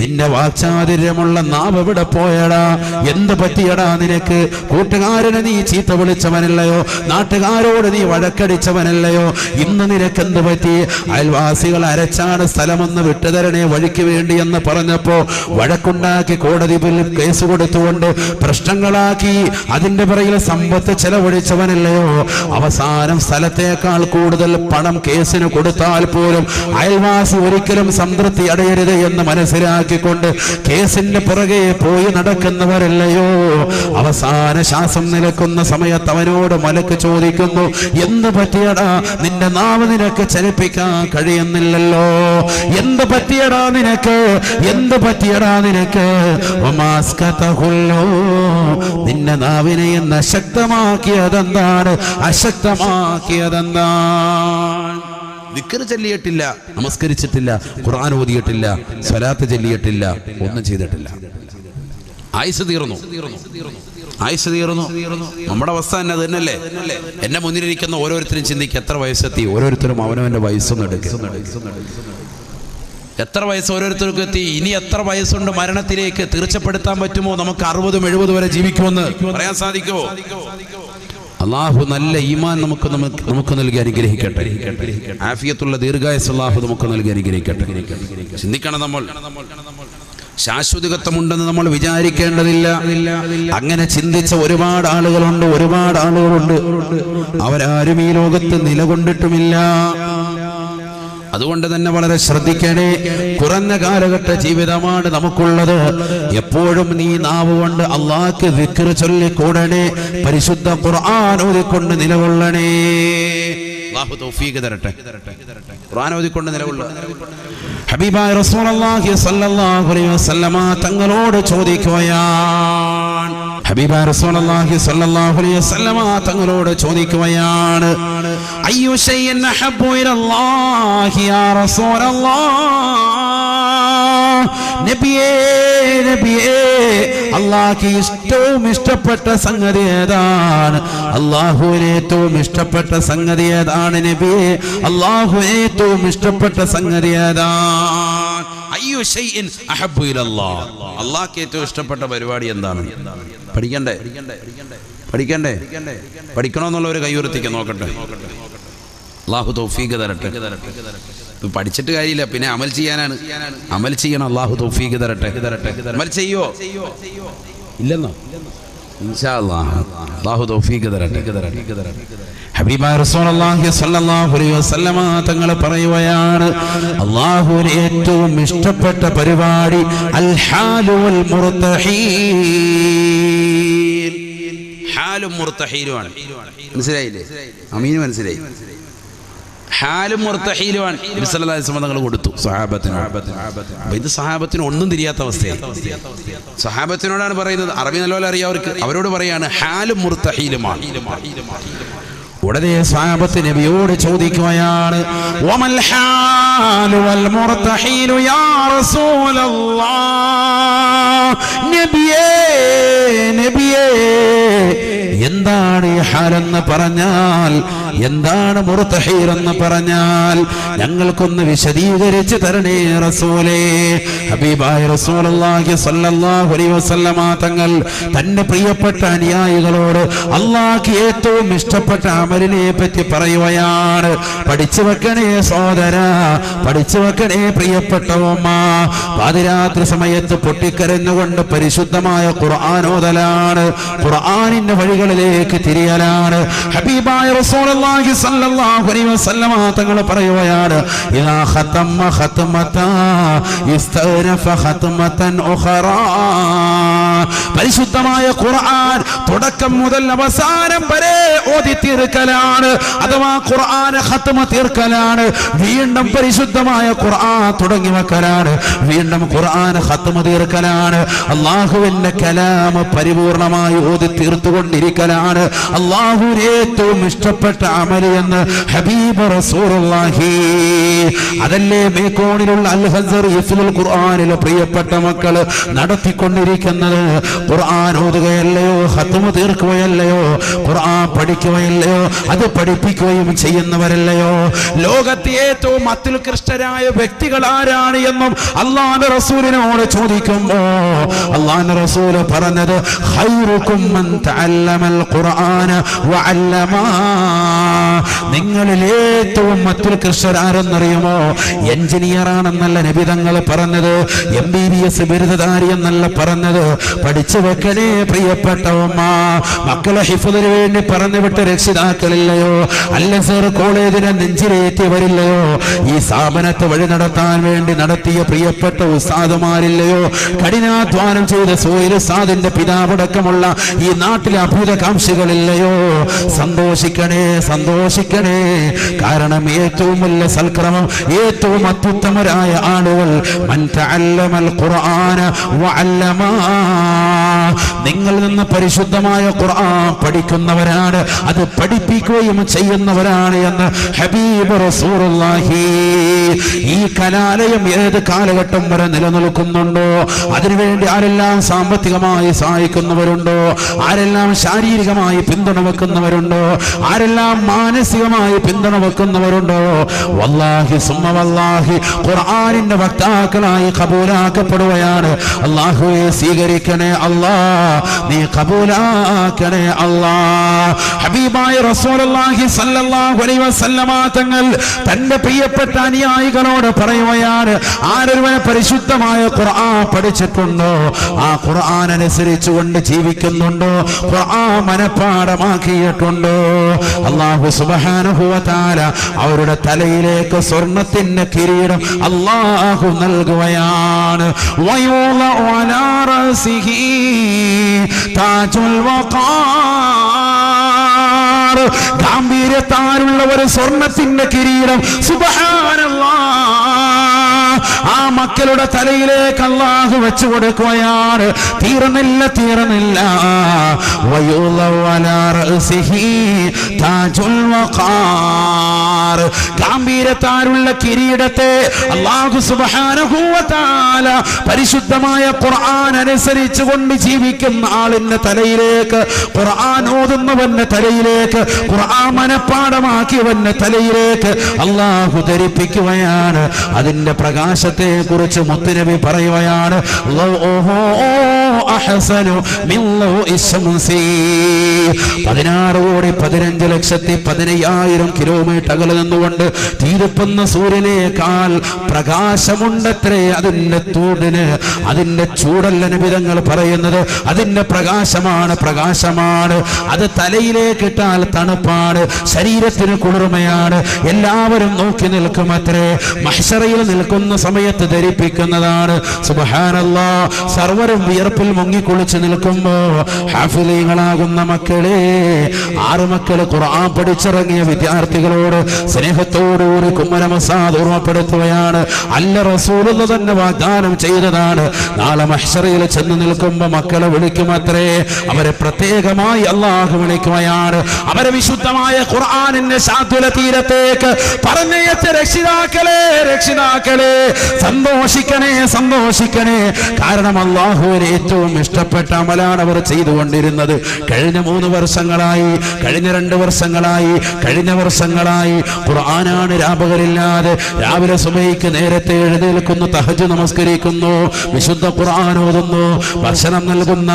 നിന്റെ വാക്ചാതുര്യമുള്ള നാവ് എവിടെ പോയടാ? എന്ത് പറ്റിയടാ നിനക്ക്? കൂട്ടുകാരനെ നീ ചീത്ത വിളിച്ചവനല്ലയോ, നാട്ടുകാരോട് നീ വഴക്കടിച്ചവനല്ലയോ, ഇന്ന് നിനക്ക് എന്ത് പറ്റി? അയൽവാസികൾ അരച്ചാണ് സ്ഥലമൊന്ന് വിട്ടുതരണേ വഴിക്ക് വേണ്ടി എന്ന് പറഞ്ഞപ്പോ വഴക്കുണ്ടാക്കി കോടതി കേസ് കൊടുത്തുകൊണ്ട് പ്രശ്നങ്ങളാക്കി അതിന്റെ പിറകിൽ സമ്പത്ത് ചെലവഴിച്ചവനല്ലയോ? അവസാനം സ്ഥലത്തേക്കാൾ കൂടുതൽ പണം കേസിന് കൊടുത്താൽ പോലും അയൽവാസി ഒരിക്കലും സംതൃപ്തി അടയരുത് എന്ന് മനസ്സിലാക്കിക്കൊണ്ട് കേസിന്റെ പിറകെ പോയി നടക്കുന്നവരല്ലയോ? അവസാന ശ്വാസം നിലക്കുന്ന സമയത്ത് അവനോട് മലക്ക് ചോദിക്കുന്നു, എന്ത് പറ്റിയടാ നിന്റെ നാവ് നിനക്ക് ചലിപ്പിക്കാൻ കഴിയുന്നില്ലല്ലോ? എന്ത് പറ്റിയടാ നിനക്ക്? എന്ത് പറ്റിയടാ നിനക്ക്? നിന്റെ നാവിനെ എന്ന് അശക്തമാക്കിയതെന്താണ്? അശക്തമാക്കിയതെന്താണ്? ദിക്ർ ചൊല്ലിയിട്ടില്ല, നമസ്കരിച്ചിട്ടില്ല, ഖുർആൻ ഓതിയിട്ടില്ല, സ്വലാത്ത് ചൊല്ലിയിട്ടില്ല, ഒന്നും ചെയ്തിട്ടില്ല. ആയുസ് തീർന്നു, ആയുസ് തീർന്നു. നമ്മുടെ അവസ്ഥ തന്നെ അത് തന്നെയല്ലേ? എന്നെ മുന്നിലിരിക്കുന്ന ഓരോരുത്തരും ചിന്തിക്കുക, എത്ര വയസ്സെത്തി? ഓരോരുത്തരും അവനവന്റെ വയസ്സൊന്നും എടുക്കുക, എത്ര വയസ്സ് ഓരോരുത്തർക്കും എത്തി? ഇനി എത്ര വയസ്സുണ്ട് മരണത്തിലേക്ക്? തീർച്ചപ്പെടുത്താൻ പറ്റുമോ? നമുക്ക് 60-70 വരെ ജീവിക്കുമെന്ന് പറയാൻ സാധിക്കുമോ? അള്ളാഹു നല്ല ഈമാൻ നമുക്ക് നൽകി അനുഗ്രഹിക്കട്ടെ. ആഫിയത്തുള്ള ദീർഘായുസ്സ് അള്ളാഹു നമുക്ക് നൽകി അനുഗ്രഹിക്കട്ടെ. ചിന്തിക്കണം, നമ്മൾ ശാശ്വതത്വമുണ്ടെന്ന് നമ്മൾ വിചാരിക്കേണ്ടതില്ല. അങ്ങനെ ചിന്തിച്ച ഒരുപാട് ആളുകളുണ്ട്, ഒരുപാട് ആളുകളുണ്ട്. അവരാരും ഈ ലോകത്ത് നിലകൊണ്ടിട്ടുമില്ല. അതുകൊണ്ട് തന്നെ വളരെ ശ്രദ്ധിക്കണേ. കുറഞ്ഞ കാലഘട്ട ജീവിതമാണ് നമുക്കുള്ളത്. എപ്പോഴും നീ നാവ് കൊണ്ട് അള്ളാഹ്ക്ക് ദിക്ർ ചൊല്ലിക്കൂടണേ, പരിശുദ്ധ ഖുർആൻ ഓതിക്കൊണ്ട് നിലകൊള്ളണേ. അല്ലാഹു തൗഫീഖ് തരട്ടെ. ഖുർആൻ ഓതിക്കൊണ്ട് നിലകൊള്ളുക. ഹബീബായ റസൂലുള്ളാഹി സ്വല്ലല്ലാഹു അലൈഹി വസല്ലമ തങ്ങളോട് ചോദിക്കുകയാണ്, ഹബീബായ റസൂലുള്ളാഹി സ്വല്ലല്ലാഹു അലൈഹി വസല്ലമ തങ്ങളോട് ചോദിക്കുകയാണ്, അയ്യു ശൈഇൻ അഹബ്ബു ഇലല്ലാഹി യാ റസൂലല്ലാഹ്, നബിയേ നബിയേ, അല്ലാഹുവിന് ഏറ്റവും ഇഷ്ടപ്പെട്ട സംഗതി ഏതാണ്? അല്ലാഹുവിന് ഏറ്റവും ഇഷ്ടപ്പെട്ട സംഗതി ഏതാണ് നബിയേ? അല്ലാഹുവിന് ഏറ്റവും ഇഷ്ടപ്പെട്ട സംഗതി ഏതാണ്? അയ്യു ശൈഇൻ അഹബ്ബു ഇലല്ലാഹ്, അല്ലാഹുവിന് ഏറ്റവും ഇഷ്ടപ്പെട്ട പരിപാടി എന്താണ്? പഠിക്കണ്ടേ? പഠിക്കണ്ടേ? പഠിക്കണമെന്നുള്ള ഒരു കൈയുയർത്തിക്ക് നോക്കട്ടെ. അല്ലാഹു തൗഫീഖ് തരട്ടെ. പഠിച്ചിട്ട് കാര്യമില്ല, പിന്നെ അമൽ ചെയ്യാനാണ്. അമൽ ചെയ്യണം. അല്ലാഹു തൗഫീഖ് തരട്ടെ. അമൽ ചെയ്യോ? ഇല്ലെന്നോ? ഇൻഷാ അല്ലാഹ് അല്ലാഹു തൗഫീഖ് തരട്ടെ. ഹബീബായ റസൂലുള്ളാഹി സ്വല്ലല്ലാഹു അലൈഹി വസല്ലമ തങ്ങൾ പറയുകയാണ്, അല്ലാഹുവിന് ഏറ്റവും ഇഷ്ടപ്പെട്ട പരിപാടി അൽ ഹാലു വൽ മുർതഹീൽ. ഹാലും മുർതഹീലുമാണ്. മനസ്സിലായില്ലേ? അമീന് മനസ്സിലായി. ഹാലും മുർതഹീലുമാണ് നബി സല്ലല്ലാഹു അലൈഹി വസല്ലം തങ്ങൾ കൊടുത്തു സ്വഹാബത്തിന്. അപ്പോൾ ഇത് സ്വഹാബത്തിന് ഒന്നും തിരിയാത്ത അവസ്ഥയാണ്. സ്വഹാബത്തിനോടാണ് പറയുന്നത്. അറബി നല്ലപോലെ അറിയാവർക്ക്. അവരോട് പറയാണ് ഹാലും മുർതഹീലുമാണ്. ഉടനെ സ്വഹാബത്ത് നബിയോട് ചോദിക്കുകയാണ്, വമൽ ഹാലു വൽ മുർതഹീലു യാ റസൂലല്ലാഹ്, നബിയേ നബിയേ, എന്താണ് ഹാലെന്ന് പറഞ്ഞാൽ എന്താണ് മുർത്തഹീർ എന്ന് പറഞ്ഞാൽ ഞങ്ങൾക്കൊന്ന് വിശദീകരിച്ച് തരണേ റസൂലേ. ഹബീബായ റസൂലുള്ളാഹി സ്വല്ലല്ലാഹു അലൈഹി വസല്ലമ തങ്ങൾ തന്റെ പ്രിയപ്പെട്ട അനുയായികളോട് അല്ലാഹുവിന് ഏറ്റവും ഇഷ്ടപ്പെട്ട അമലിനെ പറ്റി പറയുകയാണ്. പഠിച്ചു വെക്കണേ സഹോദരാ, പഠിച്ചു വെക്കണേ പ്രിയപ്പെട്ട ഉമ്മ. പാതിരാത്രി സമയത്ത് പൊട്ടിക്കരഞ്ഞുകൊണ്ട് പരിശുദ്ധമായ ഖുർആൻ ഓതലാണ്, ഖുർആനിന്റെ വഴികളിലേക്ക് തിരിയലാണ്. ഹബീബായ റസൂലുള്ളാഹി സ്വല്ലല്ലാഹു അലൈഹി വസല്ലമ തങ്ങൾ പറയുകയാണ്, ഇദാ ഖതമ ഖതമതാ ഇസ്തഗ്റഫ ഖതമതൻ ഉഖറാ. പരിശുദ്ധമായ ഖുർആൻ തുടക്കം മുതൽ അവസാനം വരെ ഓതി തീർക്കലാണ്, അഥവാ ഖുർആൻ ഖത്മ തീർക്കലാണ്. വീണ്ടും പരിശുദ്ധമായ ഖുർആൻ തുടങ്ങി വെക്കലാണ്, വീണ്ടും ഖുർആൻ ഖത്മ തീർക്കലാണ്. അല്ലാഹുവിന്റെ കലാം പരിപൂർണമായി ഓതി തീർത്തുകൊണ്ടിരിക്കലാണ് അല്ലാഹുവിന് ഏറ്റവും ഇഷ്ടപ്പെട്ട അമല് എന്ന് ഹബീബ് റസൂലുള്ളാഹി. അതല്ലേ മേക്കോണിലുള്ള അൽ ഹസർ ഹിഫ്ളുൽ ഖുർആനിലെ പ്രിയപ്പെട്ട മക്കള് നടത്തിക്കൊണ്ടിരിക്കുന്നത്. ഖുർആൻ ഓതുകയല്ലയോ, ഖത്മ തീർക്കുകയല്ലയോ, ഖുർആൻ പഠിക്കുകയല്ലയോ, അത് പഠിപ്പിക്കുകയും ചെയ്യുന്നവരല്ലയോ. ലോകത്തെ ഏറ്റവും അത്യുത്കൃഷ്ടരായ വ്യക്തികൾ ആരാണ് എന്നും അല്ലാഹുവിന്റെ റസൂലിനോട് ചോദിക്കുമ്പോ അല്ലാഹുവിന്റെ റസൂൽ പറഞ്ഞത് ഖൈറുക്കും മൻ തഅല്ലമൽ ഖുർആന വഅല്ലമാ. നിങ്ങളിൽ ഏറ്റവും അത്യുത്കൃഷ്ടരാരെന്നറിയുമോ? എഞ്ചിനീയർ ആണെന്നല്ല നബി തങ്ങൾ പറഞ്ഞത്, MBBS ബിരുദധാരി എന്നല്ല പറഞ്ഞത്. പഠിച്ചു വെക്കണേ പ്രിയപ്പെട്ട ഉമ്മ. മക്കളെ ഹിഫ്ളിന് വേണ്ടി പറഞ്ഞു വിട്ട രക്ഷിതാക്കളില്ലയോ? അൽ അസ്ഹർ കോളേജിനെ നെഞ്ചിലേറ്റിയവരില്ലയോ? ഈ സ്ഥാപനത്തെ വഴി നടത്താൻ വേണ്ടി നടത്തിയ പ്രിയപ്പെട്ട ഉസ്താദുമാരില്ലയോ? കഠിനാധ്വാനം ചെയ്ത സോയിൽ ഉസ്താദിന്റെ പിതാവടക്കമുള്ള ഈ നാട്ടിലെ അഭൂതകാംക്ഷികളില്ലയോ? സന്തോഷിക്കണേ, സന്തോഷിക്കണേ. കാരണം ഏറ്റവും വലിയ സൽക്രമം, ഏറ്റവും അത്യുത്തമരായ ആളുകൾ മൻ തഅല്ലമൽ ഖുർആന വഅല്ലമാ. നിങ്ങൾ നിന്ന് പരിശുദ്ധമായ ഖുർആൻ പഠിക്കുന്നവരാണ്, അത് പഠിപ്പിക്കുകയും ചെയ്യുന്നവരാണ് എന്ന് ഹബീബ് റസൂലുള്ളാഹി. ഈ കലാലയം ഏത് കാലഘട്ടം വരെ നിലനിൽക്കുന്നുണ്ടോ, അതിനുവേണ്ടി ആരെല്ലാം സാമ്പത്തികമായി സഹായിക്കുന്നവരുണ്ടോ, ആരെല്ലാം ശാരീരികമായി പിന്തുണ വെക്കുന്നവരുണ്ടോ, ആരെല്ലാം മാനസികമായി പിന്തുണ വെക്കുന്നവരുണ്ടോ, വല്ലാഹി സുമ്മ വല്ലാഹി ഖുർആനിന്റെ വക്താക്കളായി കബൂലാക്കപ്പെടുകയാണ്. അല്ലാഹുവേ സ്വീകരിക്കണേ അല്ലാ, നീ കബൂലാക്കണേ അല്ലാ. ഹബീബായ റസൂലുള്ളാഹി സ്വല്ലല്ലാഹു അലൈഹി വസല്ലമ തങ്ങൾ തന്റെ പ്രിയപ്പെട്ട അനുയായികളോട് പറയുകയാണ്, ആരൊരുവനെ പരിശുദ്ധമായ ഖുർആൻ പഠിച്ചിട്ടുണ്ടോ, ആ ഖുർആൻ അനുസരിച്ചുകൊണ്ട് ജീവിക്കുന്നുണ്ടോ, ഖുർആൻ മനഃപ്പാഠമാക്കിയിട്ടുണ്ടോ, അല്ലാഹു സുബ്ഹാനഹു വ തആല അവരുടെ തലയിലേക്ക് സ്വർണത്തിന്റെ കിരീടം അല്ലാഹു നൽകുകയാണ്. വയുളഉ അലാ റഅസിഹി താജുൽ വഖാർ. ഗാംഭീര്യത്താലുള്ള ഒരു സ്വർണത്തിന്റെ കിരീടം സുബ്ഹാനല്ലാഹ് ആ മക്കളുടെ തലയിലേക്ക് അല്ലാഹു വെച്ചു കൊടുക്കുകയാണ്. തീർന്നില്ല, തീർന്നില്ല. വയുളഉ അലാ റഅസിഹി താജുൽ വഖാർ. ഗാംഭീര്യത്താലുള്ള കിരീടത്തെ അല്ലാഹു സുബ്ഹാനഹു വ തആല പരിശുദ്ധമായ ഖുർആൻ അനുസരിച്ച് കൊണ്ട് ജീവിക്കുന്ന ആളിന്റെ തലയിലേക്ക്, ഖുർആൻ ഓതുന്നവന്റെ തലയിലേക്ക്, ഖുർആൻ മനഃപ്പാഠമാക്കിയവന്റെ തലയിലേക്ക് അല്ലാഹു ധരിപ്പിക്കുകയാണ്. അതിന്റെ പ്രകാശത്തെ കുറിച്ച് മുത്തുനബി പറയുകയാണ്, 16,15,15,00,000 കിലോമീറ്റർ അകലെ നിന്നുകൊണ്ട് തീരുപ്പുന്ന സൂര്യനേക്കാൾ പ്രകാശമുണ്ടത്രേ അതിന്റെ ചൂടിന്. അതിന്റെ ചൂടല്ല നബിതങ്ങൾ പറയുന്നത്, അതിന്റെ പ്രകാശമാണ്, പ്രകാശമാണ്. അത് തലയിലേക്കിട്ടാൽ തണുപ്പാണ്, ശരീരത്തിന് കുളിർമയാണ്. എല്ലാവരും നോക്കി നിൽക്കുമത്രേ. മഹ്ശറയിൽ നിൽക്കുന്ന സമയത്ത് ധരിപ്പിക്കുന്നതാണ്. സുബ്ഹാനല്ലാഹ്. സർവരും വിയർപ്പിൽ മുങ്ങിക്കുളിച്ച് നിൽക്കുമ്പോ ഹാഫിളീങ്ങളാകുന്ന മക്കളെ, 6 മക്കള് ഖുർആൻ പഠിച്ചിറങ്ങിയ വിദ്യാർത്ഥികളോട് സ്നേഹത്തോടുകൂടി കുമ്മനം ഉസ്താദ് ഓർമ്മപ്പെടുത്തുകയാണ്. അല്ല റസൂലുള്ള തന്നെ വാഗ്ദാനം ചെയ്തതാണ്, നാളെ മഹ്ശറയിൽ ചെന്ന് നിൽക്കുമ്പോ മക്കളെ വിളിക്കുമത്രേ. അവരെ പ്രത്യേകമായി അല്ലാഹു വിളിക്കുകയാണ്. അവരെ വിശുദ്ധമായ ഖുർആനിന്റെ ശാദ്വല തീരത്തേക്ക് പറഞ്ഞയച്ച രക്ഷിതാക്കളെ, രക്ഷിതാക്കളെ, സന്തോഷിക്കണേ. കാരണം അള്ളാഹുവിന് ഏറ്റവും ഇഷ്ടപ്പെട്ട അമലാണ് അവർ ചെയ്തുകൊണ്ടിരുന്നത്. കഴിഞ്ഞ 3 വർഷങ്ങളായി, കഴിഞ്ഞ 2 വർഷങ്ങളായി, കഴിഞ്ഞ വർഷങ്ങളായി ഖുർആനാണ് രാപകലില്ലാതെ. രാവിലെ സുബഹിക്ക് നേരത്തെ എഴുന്നേൽക്കുന്നു, തഹജ്ജുദ് നമസ്കരിക്കുന്നു, വിശുദ്ധ ഖുർആൻ ഓതുന്നു, ഭക്ഷണം നൽകുന്ന,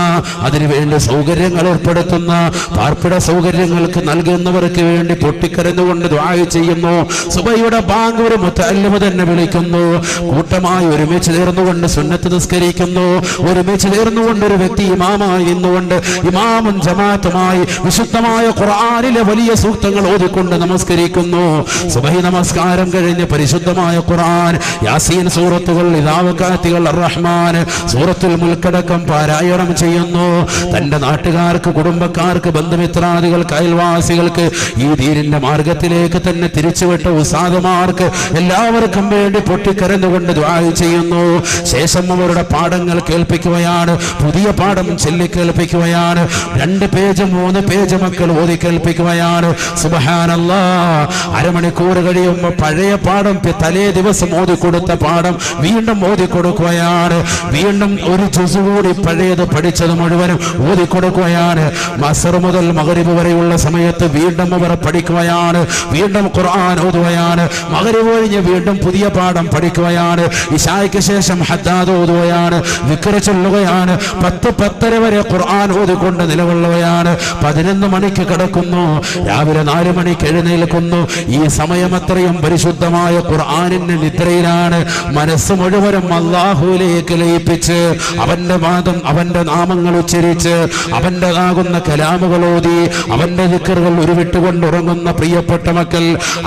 അതിനുവേണ്ടി സൗകര്യങ്ങൾ ഏർപ്പെടുത്തുന്ന, പാർപ്പിട സൗകര്യങ്ങൾക്ക് നൽകുന്നവർക്ക് വേണ്ടി പൊട്ടിക്കരഞ്ഞുകൊണ്ട് ദുആ ചെയ്യുന്നു. സുബഹിയുടെ ബാങ്ക് ഒരു മുത്തഅല്ലിമ് തന്നെ വിളിക്കുന്നു. കൂട്ടമായി ഒരുമിച്ച് ചേർന്നുകൊണ്ട് സുന്നത്ത് നിസ്കരിക്കുന്നു. ഒരുമിച്ച് ചേർന്നുകൊണ്ട് ഒരു വ്യക്തി ഇമാമായി നിന്നുകൊണ്ട് ഇമാമും ജമാഅത്തുമായി വിശുദ്ധമായ ഖുർആനിലെ വലിയ സൂക്തങ്ങൾ ഓതിക്കൊണ്ട് നമസ്കരിക്കുന്നു. സുബഹി നമസ്കാരം കഴിഞ്ഞ് പരിശുദ്ധമായ ഖുർആൻ, യാസീൻ സൂറത്തുകൾ, ഇദാ വഖഅത്തിൽ അർറഹ്മാൻ, സൂറത്തുൽ മുൽക്കടക്കം പാരായണം ചെയ്യുന്നു. തന്റെ നാട്ടുകാർക്ക്, കുടുംബക്കാർക്ക്, ബന്ധുമിത്രാദികൾക്ക്, അയൽവാസികൾക്ക് ഈ ദീനിന്റെ മാർഗത്തിലേക്ക് തന്നെ തിരിച്ചുവിട്ട ഉസ്താദുമാർക്ക് എല്ലാവർക്കും വേണ്ടി പൊട്ടിക്കരഞ്ഞുകൊണ്ട് ദുആ ചെയ്യുന്നു. ശേഷം അവരുടെ പാഠങ്ങൾ കേൾപ്പിക്കുകയാണ്, പുതിയ പാഠം ചൊല്ലിക്കേൾപ്പിക്കുകയാണ്. 2 പേജ് 3 പേജ് മക്കൾ ഓതി കേൾപ്പിക്കുകയാണ്. സുബ്ഹാനല്ലാഹ്. അരമണിക്കൂർ കഴിയുമ്പോൾ പഴയ പാഠം, തലേ ദിവസം ഓതിക്കൊടുത്ത പാഠം വീണ്ടും ഓതിക്കൊടുക്കുകയാണ്. വീണ്ടും ഒരു ജുസ് കൂടി പഴയത് പഠിച്ചത് മുഴുവനും ഓതിക്കൊടുക്കുകയാണ്. മസ്ർ മുതൽ മഗ്രിബ് വരെയുള്ള സമയത്ത് വീണ്ടും അവർ പഠിക്കുകയാണ്. വീണ്ടും ഖുർആൻ ഓതുകയാണ്. മഗ്രിബ് കഴിഞ്ഞ് വീണ്ടും പുതിയ പാഠം പഠിക്കുകയാണ്. ഇശായ്ക്ക് ശേഷം ഹദ്ദാദ് ഓതുകയാണ്, ദിക്ർ ചൊല്ലുകയാണ്. 10-10:30 വരെ ഖുർആൻ ഓതിക്കൊണ്ട് നിലകൊള്ളുകയാണ്. 11 മണിക്ക് കിടക്കുന്നു, രാവിലെ 4 മണിക്ക് എഴുന്നേൽക്കുന്നു. ഈ സമയം അത്രയും പരിശുദ്ധമായ ഖുർആനിന്റെ നിദ്രയിലാണ്. മനസ്സ് മുഴുവനും അല്ലാഹുവിലേക്ക് ലയിപ്പിച്ച് അവന്റെ വാദം, അവന്റെ നാമങ്ങൾ ഉച്ചരിച്ച്, അവന്റേതാകുന്ന കലാമുകൾ ഓതി, അവന്റെ ദിക്റുകൾ ഉരുവിട്ടുകൊണ്ട് ഉറങ്ങുന്ന പ്രിയപ്പെട്ട മക്കൾ,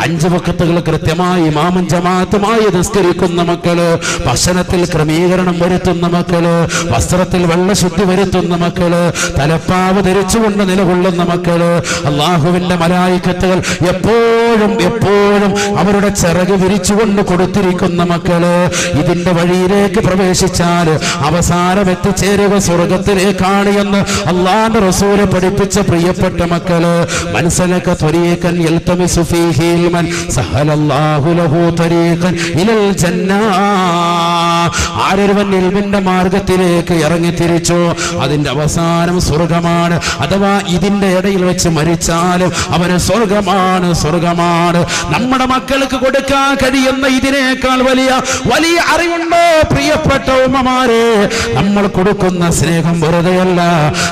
5 വഖത്തുകൾ കൃത്യമായി ഇമാമും ജമാഅത്തുമായി നിസ്കരിക്കുന്ന മക്കള്, ഭക്ഷണത്തിൽ ക്രമീകരണം വരുത്തുന്ന മക്കള്, വസ്ത്രത്തിൽ വെള്ളശുദ്ധി വരുത്തുന്ന മക്കള്, തലപ്പാവ് ധരിച്ചുകൊണ്ട് നിലകൊള്ളുന്ന മക്കള്, അള്ളാഹുവിന്റെ മലായികത്തുകൾ എപ്പോഴും അവരുടെ ചിറക് വിരിച്ചുകൊണ്ട് കൊടുത്തിരിക്കുന്ന മക്കള്, ഇതിന്റെ വഴിയിലേക്ക് പ്രവേശിച്ചാൽ അവസാനം എത്തിച്ചേരുക സ്വർഗത്തിലേക്കാണ് എന്ന് അള്ളാഹുവിന്റെ റസൂല് പഠിപ്പിച്ച പ്രിയപ്പെട്ട മക്കള്, മനസ്സലക ത്വരീഖൻ യൽതമിസു ഫീഹി ഇൽമൻ സഹലല്ലാഹു ലഹു ത്വരീഖൻ ഇലൽ ജന്നാ. ആരൊരുവൻ ഇൽമിന്റെ മാർഗത്തിലേക്ക് ഇറങ്ങി തിരിച്ചോ അതിന്റെ അവസാനം സ്വർഗമാണ്. അഥവാ ഇതിന്റെ ഇടയിൽ വെച്ച് മരിച്ചാലും അവന് സ്വർഗമാണ്. നമ്മുടെ മക്കൾക്ക് കൊടുക്കാൻ കഴിയുന്ന ഇതിനേക്കാൾ വലിയ അറിവുണ്ടോ പ്രിയപ്പെട്ട ഉമ്മമാരെ? നമ്മൾ കൊടുക്കുന്ന സ്നേഹം വെറുതെയല്ല,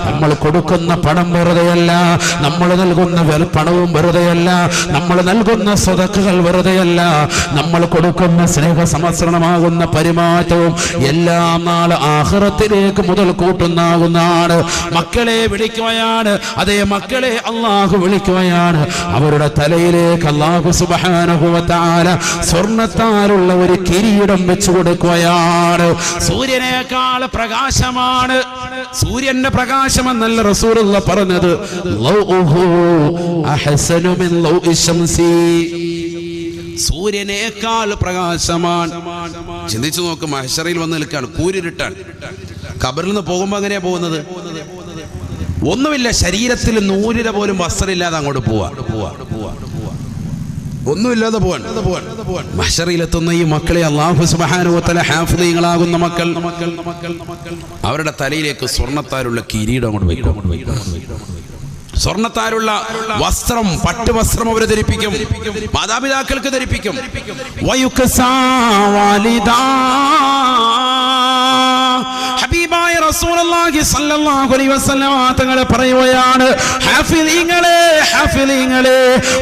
നമ്മൾ കൊടുക്കുന്ന പണം വെറുതെയല്ല, നമ്മൾ നൽകുന്ന പണവും വെറുതെയല്ല, നമ്മൾ നൽകുന്ന സ്വതക്കുകൾ വെറുതെയല്ല, നമ്മൾ കൊടുക്കുന്ന സ്നേഹ സമസ്രണമാകുന്ന പെരുമാറ്റവും എല്ലാം നാളെ ആഖിറത്തിലേക്ക് മുതൽ കൂട്ടുന്നാകുന്നതാണ്. മക്കളെ വിളിക്കുകയാണ്, അതേ മക്കളെ അള്ളാഹു വിളിക്കുകയാണ്. അവരുടെ തലയിലേക്ക് അള്ളാഹു സുബ്ഹാനഹു വ തആല സ്വർണ്ണത്താലുള്ള ഒരു കിരീടം വെച്ചു കൊടുക്കുകയാണ്. സൂര്യനേക്കാൾ പ്രകാശമാണ്, സൂര്യന്റെ പ്രകാശം എന്നല്ല റസൂലുള്ള പറഞ്ഞത്, ലൗഉഹു അഹ്സനു മിൻ ലൗഇ ശംസി. സൂര്യനേക്കാൾ പ്രകാശമാണ്. ചിന്തിച്ചു നോക്ക്, മഹ്ശറിൽ വന്ന് നിൽക്കാണ്, കൂരിരുട്ടാണ്. ഖബറിൽ നിന്ന് പോകുമ്പോൾ എങ്ങനെയാ പോകുന്നത്? ഒന്നുമില്ല, ശരീരത്തിൽ 100 പോലും വസ്ത്രമില്ലാതെ അങ്ങോട്ട് പോവാ, ഒന്നുമില്ലാതെ പോവാൻ. മഹ്ശറിലെത്തുന്ന ഈ മക്കളെ അല്ലാഹു സുബ്ഹാനഹു വ തആല ഹാഫിളീങ്ങളാകുന്ന മക്കൾ, അവരുടെ തലയിലേക്ക് സ്വർണ്ണത്താലുള്ള കിരീടം കൊണ്ട് വയ്ക്കും. സ്വർണ്ണത്താലുള്ള വസ്ത്രം, പട്ടുവസ്ത്രം അവരെ ധരിപ്പിക്കും, മാതാപിതാക്കൾക്ക് ധരിപ്പിക്കും. ഹബീബായ റസൂലുള്ളാഹി സ്വല്ലല്ലാഹു അലൈഹി വസല്ലം തങ്ങൾ പറയുകയാണ്, ഹാഫിളീങ്ങളെ,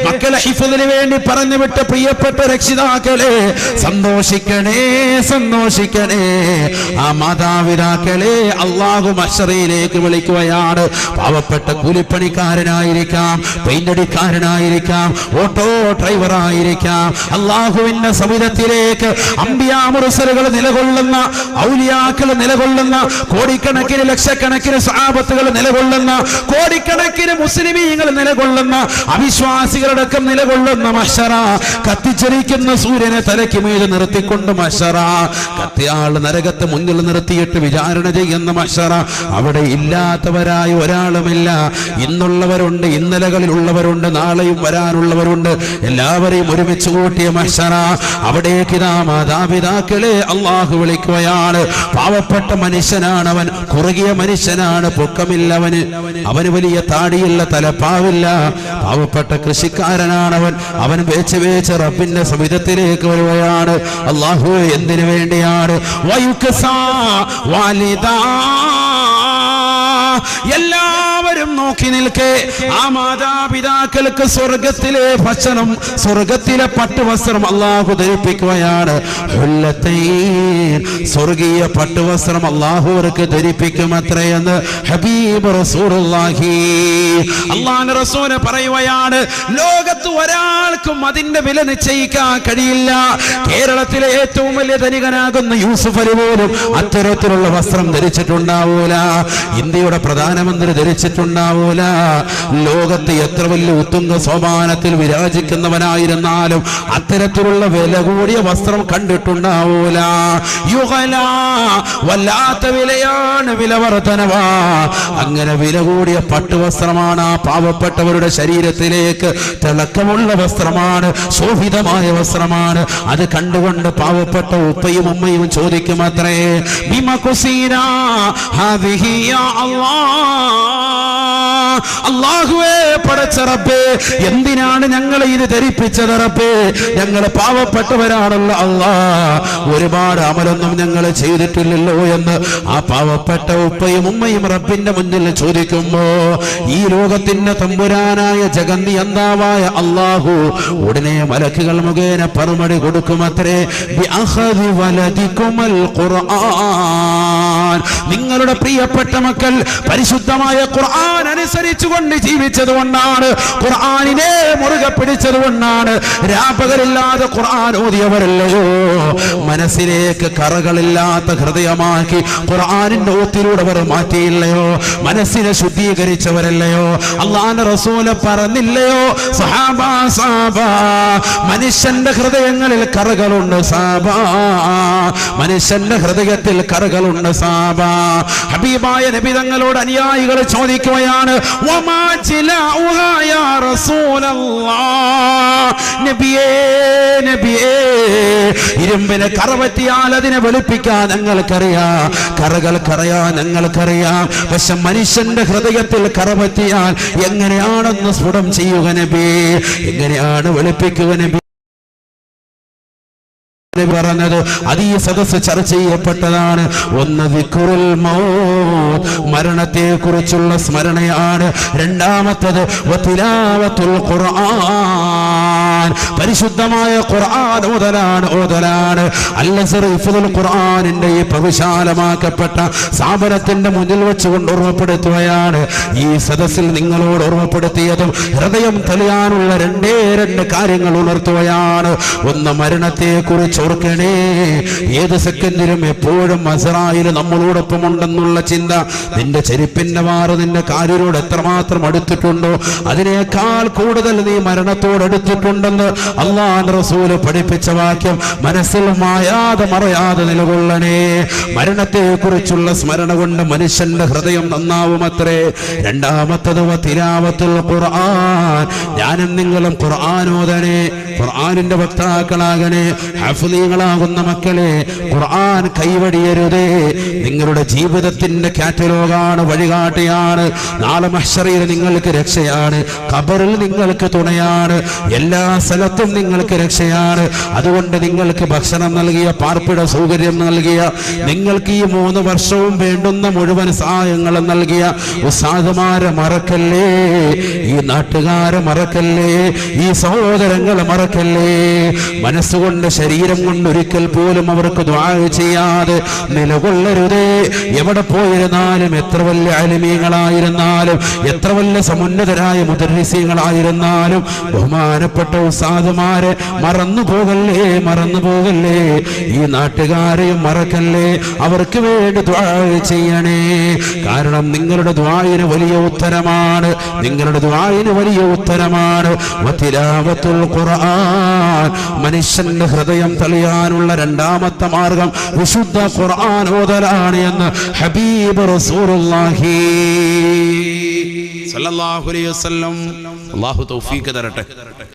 മക്കളെ ഹിഫ്ളിന് വേണ്ടി പറഞ്ഞു വിട്ട പ്രിയപ്പെട്ട രക്ഷിതാക്കളെ, സന്തോഷിക്കണേ. ആ മാതാപിതാക്കളെ അല്ലാഹു മഹ്ശറിലേക്ക് വിളിക്കുകയാണ്. പാവപ്പെട്ട കൂലിപ്പണിക്കാരനായിരിക്കാം, പെയിന്റടിക്കാരനായിരിക്കാം, ഓട്ടോ ഡ്രൈവറായിരിക്കാം, അല്ലാഹുവിന്റെ സവിധത്തിലേക്ക് അംബിയാ മുർസലുകൾ നിലകൊള്ളുന്ന, ഔലിയാക്കൾ നിലകൊള്ളുന്ന, നൂറുകണക്കിന് ലക്ഷക്കണക്കിന് സ്വഹാബത്തുകൾ നിലകൊള്ളുന്ന, കോടിക്കണക്കിന് മുസ്ലിമീങ്ങൾ നിലകൊള്ളുന്ന, അവിശ്വാസികളടക്കം നിലകൊള്ളുന്ന മഹ്ശറ, കത്തിച്ചൊരിക്കുന്ന സൂര്യനെ തലയ്ക്ക് മീതെ നിർത്തിക്കൊണ്ട് മഹ്ശറ, കത്തിയാൾ നരകത്തെ മുന്നിൽ നിർത്തിയിട്ട് വിചാരണ ചെയ്യുന്ന മഹ്ശറ, അവിടെ ഇല്ലാത്തവരായ ഒരാളുമില്ല. ഇന്നുള്ളവരുണ്ട്, ഇന്നലകളിലുള്ളവരുണ്ട്, നാളെയും വരാനുള്ളവരുണ്ട്. എല്ലാവരെയും ഒരുമിച്ച് കൂട്ടിയ മഹ്ശറ. അവിടേക്ക് ഇതാ മാതാപിതാക്കളെ അള്ളാഹു വിളിക്കുകയാണ്. പാവപ്പെട്ട മനുഷ്യനാണ് അവൻ, കുറുകിയ മനുഷ്യനാണ്, പൊക്കമില്ലവന്, അവന് വലിയ താടിയില്ല, തലപ്പാവില്ല. പാവപ്പെട്ട കൃഷിക്കാരനാണവൻ, അവൻ വേച്ച് വേച്ച് റബ്ബിന്റെ സവിധത്തിലേക്ക് വരുകയാണ്. അള്ളാഹു എന്തിനു വേണ്ടിയാണ്? വയുക്സാ വാലിദാ, എല്ലാവരും നോക്കി നിൽക്കെ ആ മാതാപിതാക്കൾക്ക് സ്വർഗത്തിലെ ഭക്ഷണം, സ്വർഗത്തിലെ പട്ടുവസ്ത്രം അള്ളാഹു ധരിപ്പിക്കുകയാണ്. സ്വർഗീയ പട്ടുവസ്ത്രം അള്ളാഹു അവർക്ക് ധരിപ്പിക്കും അത്രയെന്ന് ഹബീബ് റസൂലുള്ളാഹി. അള്ളാഹുവിന്റെ റസൂല് പറയുകയാണ്, ലോകത്ത് ഒരാൾക്കും അതിന്റെ വില നിശ്ചയിക്കാൻ കഴിയില്ല. കേരളത്തിലെ ഏറ്റവും വലിയ ധനികനാകുന്ന യൂസുഫ് അലി പോലും അത്തരത്തിലുള്ള വസ്ത്രം ധരിച്ചിട്ടുണ്ടാവൂല. ഇന്ത്യയുടെ പ്രധാനമന്ത്രി ധരിച്ചിട്ടുണ്ടാവൂല. ലോകത്ത് എത്ര വലിയ ഉത്തുംഗ സോപാനത്തിൽ വിരാജിക്കുന്നവനായിരുന്നാലും അത്തരത്തിലുള്ള വില കൂടിയ വസ്ത്രം കണ്ടിട്ടുണ്ടാവൂല. യുഗല, വല്ലാത്ത വിലയാണ്, വില വർധനവാ. അങ്ങനെ വില കൂടിയ പട്ടുവസ്ത്രമാണ് ആ പാവപ്പെട്ടവരുടെ ശരീരത്തിലേക്ക്, തിളക്കമുള്ള വസ്ത്രമാണ്, ശോഭിതമായ വസ്ത്രമാണ്. അത് കണ്ടുകൊണ്ട് പാവപ്പെട്ട ഉപ്പയും ഉമ്മയും ചോദിക്കും അത്രേ, ബിമ കുസീന ഹാദിഹി യാ അല്ലാഹുവേ, പടച്ച റബ്ബേ, എന്തിനാണ് ഞങ്ങളെ ഇത് ധരിപ്പിച്ചത് റബ്ബേ? ഞങ്ങൾ പാവപ്പെട്ടവരാണല്ലോ അല്ലാ, ഒരുപാട് അമലൊന്നും ഞങ്ങൾ ചെയ്തിട്ടില്ലല്ലോ എന്ന് ആ പാവപ്പെട്ട ഉപ്പയും ഉമ്മയും റബ്ബിന്റെ മുന്നിൽ ചോദിക്കുമ്പോ ഈ ലോകത്തിന്റെ തമ്പുരാനായ ജഗന്നിയന്താവായ അല്ലാഹു ഉടനെ മലക്കുകൾ മുഖേന മറുപടി കൊടുക്കുമത്രേ, ബിഅഖദി വലദികുമൽ ഖുർആൻ, നിങ്ങളുടെ പ്രിയപ്പെട്ട മക്കൾ പരിശുദ്ധമായ ഖുർആൻ അനുസരിച്ചുകൊണ്ട് ജീവിച്ചത് കൊണ്ടാണ്, ഖുർആനിനെ മുറുകെ പിടിച്ചത് കൊണ്ടാണ്, രാപകലില്ലാതെ ഖുർആൻ ഓതിയവരല്ലയോ, മനസ്സിലേക്ക് കറകളില്ലാത്ത ഹൃദയമാക്കി ഖുർആനിന്റെ ഓത്തിലൂടെ അവർ മാറ്റിയില്ലയോ, മനസ്സിനെ ശുദ്ധീകരിച്ചവരല്ലയോ. അല്ലാഹുവിന്റെ റസൂല് പറഞ്ഞില്ലയോ, സഹാബാ സഹാബാ, മനുഷ്യന്റെ ഹൃദയങ്ങളിൽ കറകളുണ്ട് സാബാ, മനുഷ്യന്റെ ഹൃദയത്തിൽ കറകളുണ്ട് സാബാ. ഹബീബായ നബി തങ്ങളോട് അനുയായികൾ ചോദിക്കുകയാണ്, വമാ ജിലാഉഹാ യാ റസൂലല്ലാഹ്, നബിയേ നബിയേ, ഇരുമ്പിനെ കറപറ്റിയാൽ അതിനെ വെളുപ്പിക്കാൻ ഞങ്ങൾക്കറിയാം, കറകൾ കറയാൻ ഞങ്ങൾക്കറിയാം, പക്ഷെ മനുഷ്യന്റെ ഹൃദയത്തിൽ കറപറ്റിയാൽ എങ്ങനെയാണെന്ന് സ്ഫുടം ചെയ്യുക നബി, എങ്ങനെയാണ് വെളുപ്പിക്കുക നബി പറഞ്ഞത്. അത് ഈ സദസ്സ് ചർച്ച ചെയ്യപ്പെട്ടതാണ്. ഒന്ന് ദിക്റുൽ മൗത്ത്, മരണത്തെ കുറിച്ചുള്ള സ്മരണയാണ്. രണ്ടാമത്തത് വതിലാവത്തുൽ ഖുർആൻ, പരിശുദ്ധമായ ഖുർആൻ ഓതലാണ്. അൽ-അസ്ർ ഹിഫ്ദുൽ ഖുർആനിന്റെ ഈ പ്രവിശാലമാക്കപ്പെട്ട സ്ഥാപനത്തിന്റെ മുന്നിൽ വെച്ചുകൊണ്ട് ഓർമ്മപ്പെടുത്തുകയാണ്. ഈ സദസ്സിൽ നിങ്ങളോട് ഓർമ്മപ്പെടുത്തിയതും ഹൃദയം തെളിയാനുള്ള രണ്ട് കാര്യങ്ങൾ ഉണർത്തുകയാണ്. ഒന്ന്, മരണത്തെ കുറിച്ച് ഓർക്കണേ. ഏത് സെക്കൻഡിലും എപ്പോഴും അസ്റായിൽ നമ്മളോടൊപ്പം ഉണ്ടെന്നുള്ള ചിന്ത. നിന്റെ ചെരുപ്പിന്റെ മാറ് നിന്റെ കാലിനോട് എത്രമാത്രം അടുത്തിട്ടുണ്ടോ അതിനേക്കാൾ കൂടുതൽ നീ മരണത്തോട് അടുത്തിട്ടുണ്ടെന്ന് അല്ലാഹുവിന്റെ റസൂല് പഠിപ്പിച്ച വാക്യം മനസ്സിൽ മായാതെ മറയാതെ നിലകൊള്ളണേ. മരണത്തെ കുറിച്ചുള്ള സ്മരണ കൊണ്ട് മനുഷ്യന്റെ ഹൃദയം നന്നാവുമത്രേ. രണ്ടാമത്തത് തിലാവത്തുൽ ഖുർആൻ, ഞാനും നിങ്ങളും ഖുർആൻ ഓതണേ, ഖുർആനിന്റെ വക്താക്കളാകണേ. ഹാഫിളീങ്ങളാകുന്ന മക്കളെ, ഖുർആൻ കൈവടിയരുതേ. നിങ്ങളുടെ ജീവിതത്തിന്റെ കാറ്റലോഗാണ്, വഴികാട്ടിയാണ്. നാളെ മഹ്ശറിൽ നിങ്ങൾക്ക് രക്ഷയാണ്, ഖബറിൽ നിങ്ങൾക്ക് തുണയാണ്, എല്ലാ സ്ഥലത്തും നിങ്ങൾക്ക് രക്ഷയാണ്. അതുകൊണ്ട് നിങ്ങൾക്ക് ഭക്ഷണം നൽകിയ, പാർപ്പിട സൗകര്യം നൽകിയ, നിങ്ങൾക്ക് ഈ 3 വർഷവും വേണ്ടുന്ന മുഴുവൻ സഹായങ്ങളും നൽകിയ ഉസ്താദുമാരെ മറക്കല്ലേ, ഈ നാട്ടുകാരെ മറക്കല്ലേ, ഈ സഹോദരങ്ങളെ മറക്കല്ലേ. മനസ്സുകൊണ്ട് ശരീരം കൊണ്ടൊരിക്കൽ പോലും അവർക്ക് ദുആ ചെയ്യാതെ നിലകൊള്ളരുതേ. എവിടെ പോയിരുന്നാലും, എത്ര വലിയ ആലിമീങ്ങളായിരുന്നാലും, എത്ര വലിയ സമുന്നതരായ മുദർരിസീങ്ങളായിരുന്നാലും, ബഹുമാനപ്പെട്ട ഉസ്താദുമാരെ മറന്നു പോകല്ലേ. ഈ നാട്ടുകാരെയും മറക്കല്ലേ. അവർക്ക് വേണ്ടി ദുആ ചെയ്യണേ. കാരണം നിങ്ങളുടെ ദുആയിന് വലിയ ഉത്തരമാണ്. വതിലാവത്തുൽ ഖുർആൻ, മനുഷ്യന്റെ ഹൃദയം തെളിയാനുള്ള രണ്ടാമത്തെ മാർഗം വിശുദ്ധ ഖുർആൻ ഓതലാണ് എന്ന് ഹബീബ് റസൂലുള്ളാഹി
സ്വല്ലല്ലാഹു അലൈഹി വസല്ലം. അല്ലാഹു തൗഫീഖ് തരട്ടെ.